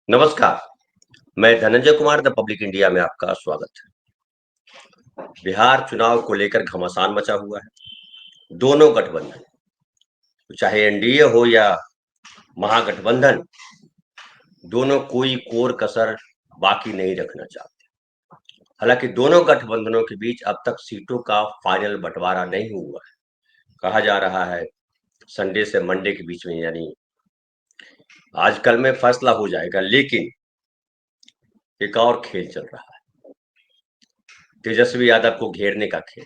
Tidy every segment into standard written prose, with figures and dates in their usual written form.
नमस्कार, मैं Dhananjay Kumar the public India में आपका स्वागत है। बिहार चुनाव को लेकर घमासान मचा हुआ है। दोनों गठबंधन, चाहे एनडीए हो या महागठबंधन, दोनों कोई कोर कसर बाकी नहीं रखना चाहते। हालांकि दोनों गठबंधनों के बीच अब तक सीटों का फाइनल बंटवारा नहीं हुआ है। कहा जा रहा है संडे से मंडे के बीच में, यानी आजकल में फैसला हो जाएगा। लेकिन एक और खेल चल रहा है, तेजस्वी यादव को घेरने का खेल।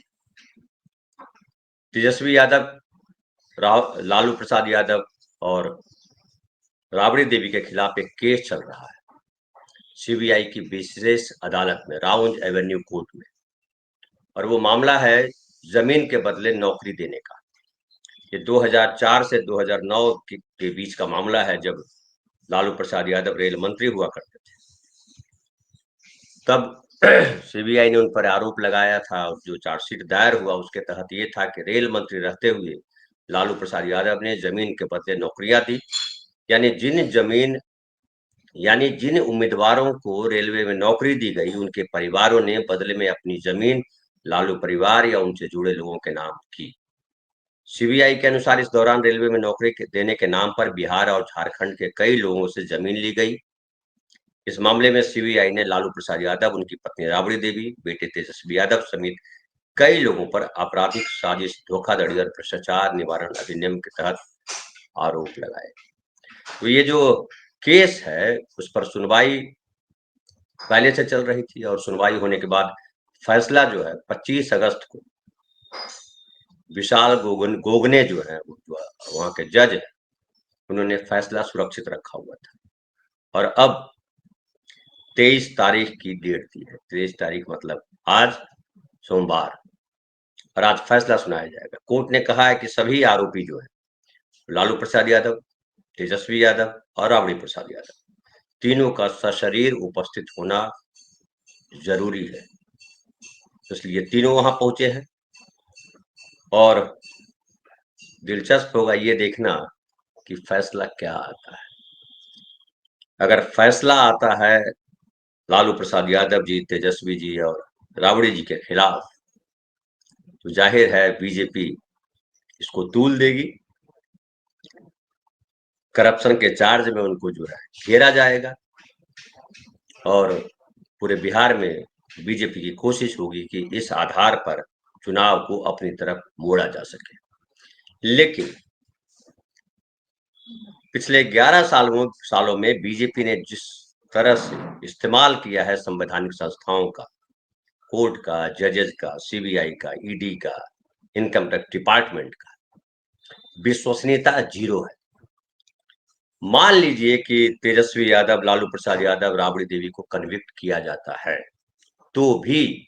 तेजस्वी यादव, लालू प्रसाद यादव और राबड़ी देवी के खिलाफ एक केस चल रहा है सीबीआई की विशेष अदालत में, राउंज एवेन्यू कोर्ट में। और वो मामला है जमीन के बदले नौकरी देने का। ये 2004 से 2009 के बीच का मामला है, जब लालू प्रसाद यादव रेल मंत्री हुआ करते थे। तब सीबीआई ने उन पर आरोप लगाया था, जो चार्जशीट दायर हुआ उसके तहत ये था कि रेल मंत्री रहते हुए लालू प्रसाद यादव ने जमीन के बदले नौकरियां दी। यानी जिन उम्मीदवारों को रेलवे में नौकरी दी गई, उनके परिवारों ने बदले में अपनी जमीन लालू परिवार या उनसे जुड़े लोगों के नाम की। सीबीआई के अनुसार इस दौरान रेलवे में नौकरी देने के नाम पर बिहार और झारखंड के कई लोगों से जमीन ली गई। इस मामले में सीबीआई ने लालू प्रसाद यादव, उनकी पत्नी राबड़ी देवी, बेटे तेजस्वी यादव समेत कई लोगों पर आपराधिक साजिश, धोखाधड़ी और भ्रष्टाचार निवारण अधिनियम के तहत आरोप लगाए। तो ये जो केस है, उस पर सुनवाई पहले से चल रही थी, और सुनवाई होने के बाद फैसला जो है 25 अगस्त को विशाल गोगने जो है, वहां के जज है, उन्होंने फैसला सुरक्षित रखा हुआ था। और अब 23 तारीख की डेट दी है। 23 तारीख मतलब आज सोमवार, और आज फैसला सुनाया जाएगा। कोर्ट ने कहा है कि सभी आरोपी जो है, लालू प्रसाद यादव, तेजस्वी यादव और राबड़ी प्रसाद यादव, तीनों का सशरीर उपस्थित होना जरूरी है। इसलिए तीनों वहां पहुंचे हैं। और दिलचस्प होगा ये देखना कि फैसला क्या आता है। अगर फैसला आता है लालू प्रसाद यादव जी, तेजस्वी जी और राबड़ी जी के खिलाफ, तो जाहिर है बीजेपी इसको तूल देगी। करप्शन के चार्ज में उनको जो है घेरा जाएगा, और पूरे बिहार में बीजेपी की कोशिश होगी कि इस आधार पर चुनाव को अपनी तरफ मोड़ा जा सके। लेकिन पिछले 11 सालों में बीजेपी ने जिस तरह से इस्तेमाल किया है संवैधानिक संस्थाओं का, कोर्ट का, जजेस का, सीबीआई का, ईडी का, इनकम टैक्स डिपार्टमेंट का, विश्वसनीयता जीरो है। मान लीजिए कि तेजस्वी यादव, लालू प्रसाद यादव, राबड़ी देवी को कन्विक्ट किया जाता है, तो भी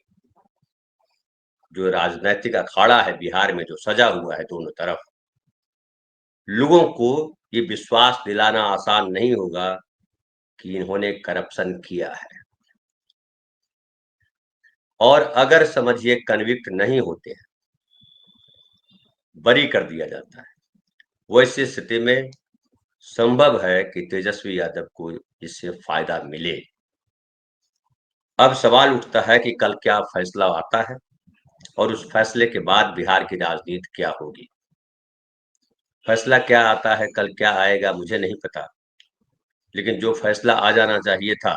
जो राजनीतिक अखाड़ा है बिहार में, जो सजा हुआ है दोनों तरफ, लोगों को ये विश्वास दिलाना आसान नहीं होगा कि इन्होंने करप्शन किया है। और अगर समझिए कन्विक्ट नहीं होते हैं, बरी कर दिया जाता है, वैसे स्थिति में संभव है कि तेजस्वी यादव को इससे फायदा मिले। अब सवाल उठता है कि कल क्या फैसला आता है, और उस फैसले के बाद बिहार की राजनीति क्या होगी। फैसला क्या आता है, कल क्या आएगा, मुझे नहीं पता। लेकिन जो फैसला आ जाना चाहिए था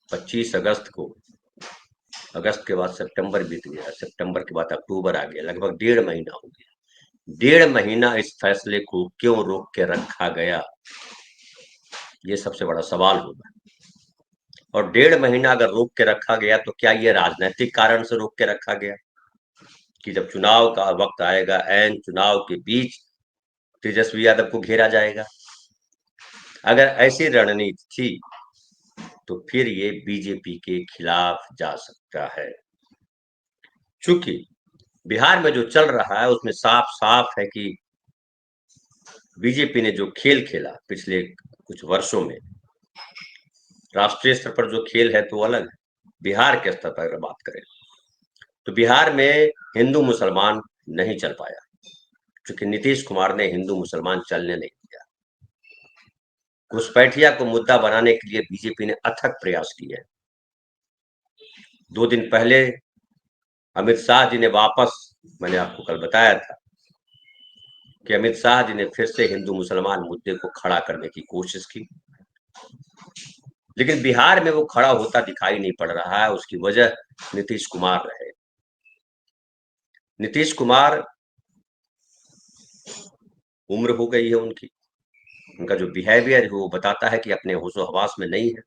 25 अगस्त को, अगस्त के बाद सितंबर बीत गया, सितंबर के बाद अक्टूबर आ गया, लगभग 1.5 महीना हो गया। 1.5 महीना इस फैसले को क्यों रोक के रखा गया, ये सबसे बड़ा सवाल होगा। और 1.5 महीना अगर रोक के रखा गया, तो क्या ये राजनीतिक कारण से रोक के रखा गया कि जब चुनाव का वक्त आएगा, ऐन चुनाव के बीच तेजस्वी यादव को घेरा जाएगा? अगर ऐसी रणनीति थी, तो फिर ये बीजेपी के खिलाफ जा सकता है। चूंकि बिहार में जो चल रहा है उसमें साफ साफ है कि बीजेपी ने जो खेल खेला पिछले कुछ वर्षों में, राष्ट्रीय स्तर पर जो खेल है तो अलग है, बिहार के स्तर पर अगर बात करें तो बिहार में हिंदू मुसलमान नहीं चल पाया, क्योंकि नीतीश कुमार ने हिंदू मुसलमान चलने नहीं दिया। घुसपैठिया को मुद्दा बनाने के लिए बीजेपी ने अथक प्रयास किए हैं। 2 दिन पहले अमित शाह जी ने वापस, मैंने आपको कल बताया था कि अमित शाह जी ने फिर से हिंदू मुसलमान मुद्दे को खड़ा करने की कोशिश की, लेकिन बिहार में वो खड़ा होता दिखाई नहीं पड़ रहा है। उसकी वजह नीतीश कुमार रहे। नीतीश कुमार, उम्र हो गई है उनकी, उनका जो बिहेवियर है वो बताता है कि अपने होशो हवास में नहीं है।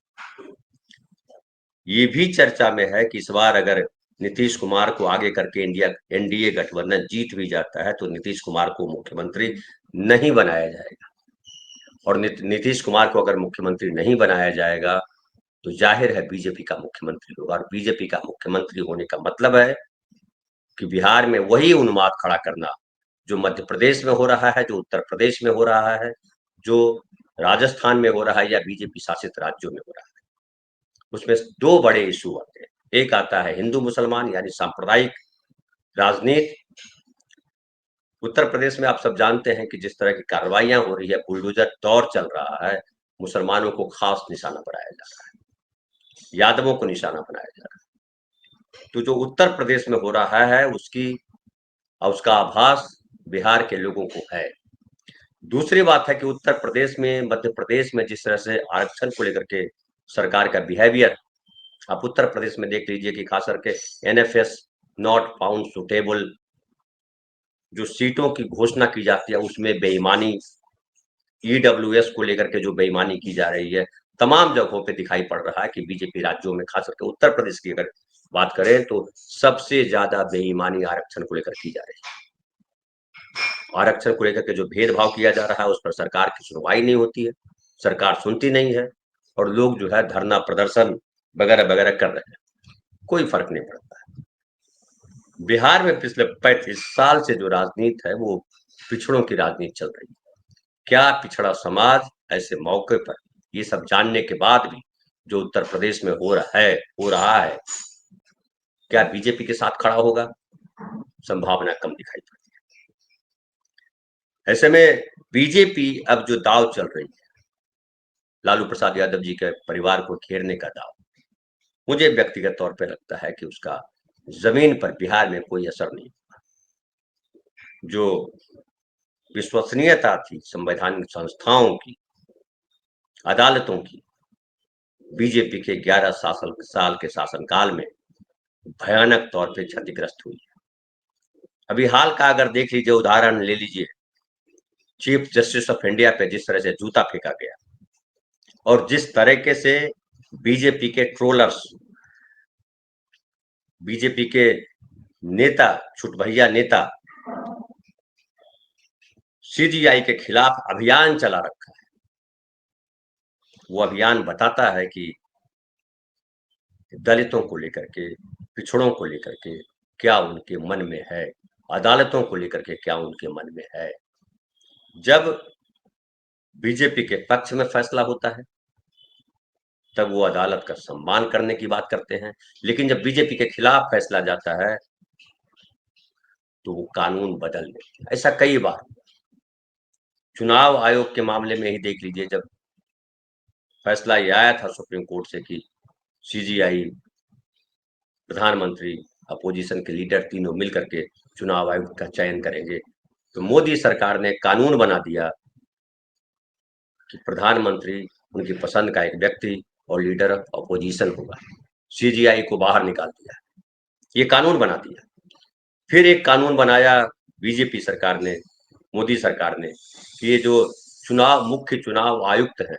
ये भी चर्चा में है कि इस बार अगर नीतीश कुमार को आगे करके इंडिया एनडीए गठबंधन जीत भी जाता है तो नीतीश कुमार को मुख्यमंत्री नहीं बनाया जाएगा। और नीतीश कुमार को अगर मुख्यमंत्री नहीं बनाया जाएगा तो जाहिर है बीजेपी का मुख्यमंत्री होगा। और बीजेपी का मुख्यमंत्री होने का मतलब है कि बिहार में वही उन्माद खड़ा करना जो मध्य प्रदेश में हो रहा है, जो उत्तर प्रदेश में हो रहा है, जो राजस्थान में हो रहा है या बीजेपी शासित राज्यों में हो रहा है। उसमें 2 बड़े इशू आते हैं। एक आता है हिंदू मुसलमान यानी सांप्रदायिक राजनीति। उत्तर प्रदेश में आप सब जानते हैं कि जिस तरह की कार्रवाइयां हो रही है, बुलडोजर दौर चल रहा है, मुसलमानों को खास निशाना बनाया जा रहा है, यादवों को निशाना बनाया जा रहा है। तो जो उत्तर प्रदेश में हो रहा है उसका आभास बिहार के लोगों को है। दूसरी बात है कि उत्तर प्रदेश में, मध्य प्रदेश में जिस तरह से आरक्षण को लेकर के सरकार का बिहेवियर, आप उत्तर प्रदेश में देख लीजिए कि खास करके एनएफएस नॉट फाउंड सुटेबल, जो सीटों की घोषणा की जाती है उसमें बेईमानी, ईडब्ल्यूएस को लेकर के जो बेईमानी की जा रही है, तमाम जगहों पे दिखाई पड़ रहा है कि बीजेपी राज्यों में, खास करके उत्तर प्रदेश की अगर बात करें तो सबसे ज्यादा बेईमानी आरक्षण को लेकर की जा रही है। आरक्षण को लेकर के जो भेदभाव किया जा रहा है उस पर सरकार की सुनवाई नहीं होती है, सरकार सुनती नहीं है, और लोग जो है धरना प्रदर्शन वगैरह वगैरह कर रहे हैं, कोई फर्क नहीं पड़ता है। बिहार में पिछले 35 साल से जो राजनीति है वो पिछड़ों की राजनीति चल रही है। क्या पिछड़ा समाज ऐसे मौके पर, ये सब जानने के बाद भी, जो उत्तर प्रदेश में हो रहा है, क्या बीजेपी के साथ खड़ा होगा? संभावना कम दिखाई पड़ती है। ऐसे में बीजेपी अब जो दाव चल रही है, लालू प्रसाद यादव जी के परिवार को घेरने का दाव, मुझे व्यक्तिगत तौर पर लगता है कि उसका जमीन पर बिहार में कोई असर नहीं होगा। जो विश्वसनीयता थी संवैधानिक संस्थाओं की, अदालतों की, बीजेपी के 11 साल के शासनकाल में भयानक तौर पे क्षतिग्रस्त हुई है। अभी हाल का अगर देख लीजिए, उदाहरण ले लीजिए, चीफ जस्टिस ऑफ इंडिया पे जिस तरह से जूता फेंका गया, और जिस तरीके से बीजेपी के ट्रोलर्स, बीजेपी के नेता, छुटभैया नेता सीजीआई के खिलाफ अभियान चला रखा है। वो अभियान बताता है कि दलितों को लेकर के, पिछड़ों को लेकर के क्या उनके मन में है, अदालतों को लेकर के क्या उनके मन में है। जब बीजेपी के पक्ष में फैसला होता है तब वो अदालत का सम्मान करने की बात करते हैं, लेकिन जब बीजेपी के खिलाफ फैसला जाता है तो वो कानून बदल देते हैं। ऐसा कई बार, चुनाव आयोग के मामले में ही देख लीजिए, जब फैसला ये आया था सुप्रीम कोर्ट से कि सीजीआई, प्रधानमंत्री, अपोजिशन के लीडर तीनों मिलकर के चुनाव आयुक्त का चयन करेंगे, तो मोदी सरकार ने कानून बना दिया कि प्रधानमंत्री उनकी पसंद का एक व्यक्ति और लीडर ऑफ अपोजिशन होगा। सीजीआई को बाहर निकाल दिया, ये कानून बना दिया। फिर एक कानून बनाया बीजेपी सरकार ने, मोदी सरकार ने, कि ये जो मुख्य चुनाव आयुक्त हैं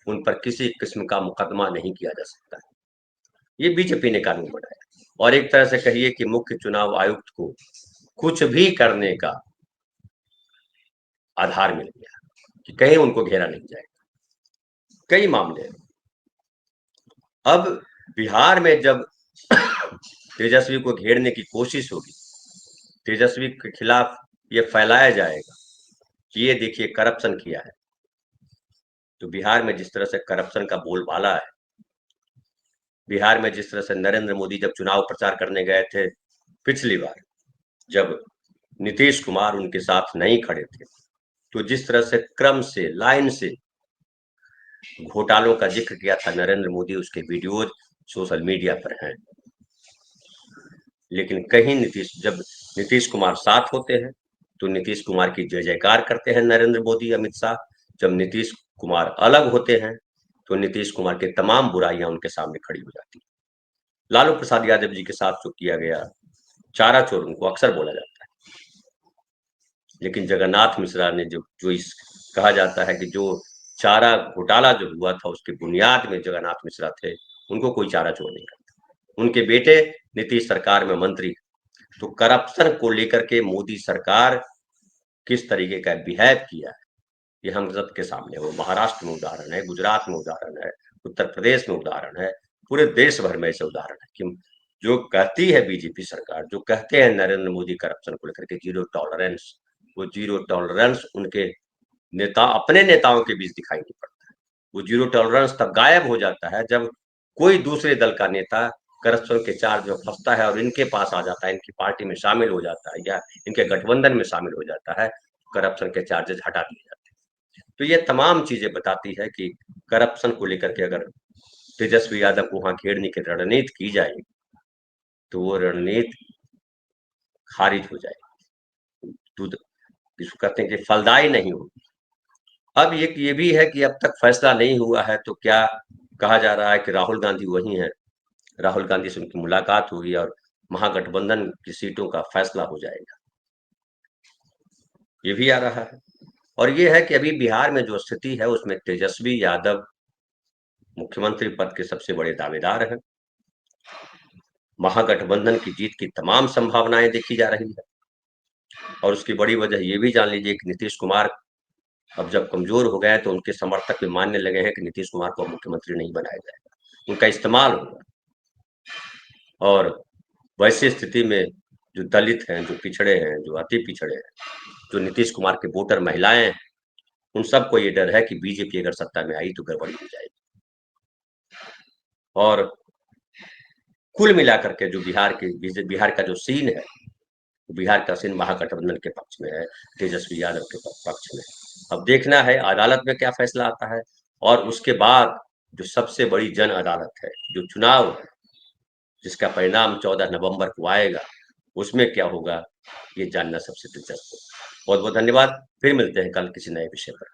उन पर किसी किस्म का मुकदमा नहीं किया जा सकता है। ये बीजेपी ने कानून बनाया, और एक तरह से कहिए कि मुख्य चुनाव आयुक्त को कुछ भी करने का आधार मिल गया कि कहीं उनको घेरा नहीं जाएगा। कई मामले हैं। अब बिहार में जब तेजस्वी को घेरने की कोशिश होगी, तेजस्वी के खिलाफ ये फैलाया जाएगा कि ये देखिए करप्शन किया है, तो बिहार में जिस तरह से करप्शन का बोलबाला है, बिहार में जिस तरह से नरेंद्र मोदी जब चुनाव प्रचार करने गए थे पिछली बार, जब नीतीश कुमार उनके साथ नहीं खड़े थे, तो जिस तरह से क्रम से, लाइन से घोटालों का जिक्र किया था नरेंद्र मोदी, उसके वीडियोज सोशल मीडिया पर हैं। लेकिन कहीं जब नीतीश कुमार साथ होते हैं तो नीतीश कुमार की जय जयकार करते हैं नरेंद्र मोदी, अमित शाह। जब नीतीश कुमार अलग होते हैं तो नीतीश कुमार की तमाम बुराइयां उनके सामने खड़ी हो जाती है। लालू प्रसाद यादव जी के साथ जो किया गया, चारा चोर उनको अक्सर बोला जाता है, लेकिन जगन्नाथ मिश्रा ने जो इस कहा जाता है कि जो चारा घोटाला जो हुआ था उसके बुनियाद में जगन्नाथ मिश्रा थे, उनको कोई चारा चोर नहीं करता। उनके बेटे नीतीश सरकार में मंत्री। तो करप्शन को लेकर के मोदी सरकार किस तरीके का बिहेव किया है, ये हम सबके सामने है। वो महाराष्ट्र में उदाहरण है, गुजरात में उदाहरण है, उत्तर प्रदेश में उदाहरण है, पूरे देश भर में ऐसे उदाहरण है कि जो कहती है बीजेपी सरकार, जो कहते हैं नरेंद्र मोदी करप्शन को लेकर के जीरो टॉलरेंस, वो जीरो टॉलरेंस उनके नेता, अपने नेताओं के बीच दिखाई नहीं पड़ता है। वो जीरो टॉलरेंस तब गायब हो जाता है जब कोई दूसरे दल का नेता करप्शन के चार्ज में फंसता है और इनके पास आ जाता है, इनकी पार्टी में शामिल हो जाता है या इनके गठबंधन में शामिल हो जाता है, करप्शन के चार्जेस हटा दिए जाते हैं। तो ये तमाम चीजें बताती है कि करप्शन को लेकर के अगर तेजस्वी यादव को वहां घेरने की रणनीति की जाएगी तो वो रणनीति खारिज हो जाएगी, दूध जिसको कहते हैं कि फलदायी नहीं होगी। अब ये भी है कि अब तक फैसला नहीं हुआ है, तो क्या कहा जा रहा है कि राहुल गांधी वही हैं, राहुल गांधी से उनकी मुलाकात हुई और महागठबंधन की सीटों का फैसला हो जाएगा, ये भी आ रहा है। और ये है कि अभी बिहार में जो स्थिति है उसमें तेजस्वी यादव मुख्यमंत्री पद के सबसे बड़े दावेदार हैं। महागठबंधन की जीत की तमाम संभावनाएं देखी जा रही है, और उसकी बड़ी वजह ये भी जान लीजिए कि नीतीश कुमार अब जब कमजोर हो गए तो उनके समर्थक भी मानने लगे हैं कि नीतीश कुमार को मुख्यमंत्री नहीं बनाया जाएगा, उनका इस्तेमाल होगा। और वैसी स्थिति में जो दलित हैं, जो पिछड़े हैं, जो अति पिछड़े हैं, जो नीतीश कुमार के वोटर महिलाएं हैं, उन सबको ये डर है कि बीजेपी अगर सत्ता में आई तो गड़बड़ी हो जाएगी। और कुल मिलाकर के जो बिहार का जो सीन है, बिहार का सीन महागठबंधन के पक्ष में है, तेजस्वी यादव के पक्ष में। अब देखना है अदालत में क्या फैसला आता है, और उसके बाद जो सबसे बड़ी जन अदालत है, जो चुनाव है, जिसका परिणाम 14 नवंबर को आएगा, उसमें क्या होगा ये जानना सबसे दिलचस्प है। बहुत बहुत धन्यवाद, फिर मिलते हैं कल किसी नए विषय पर।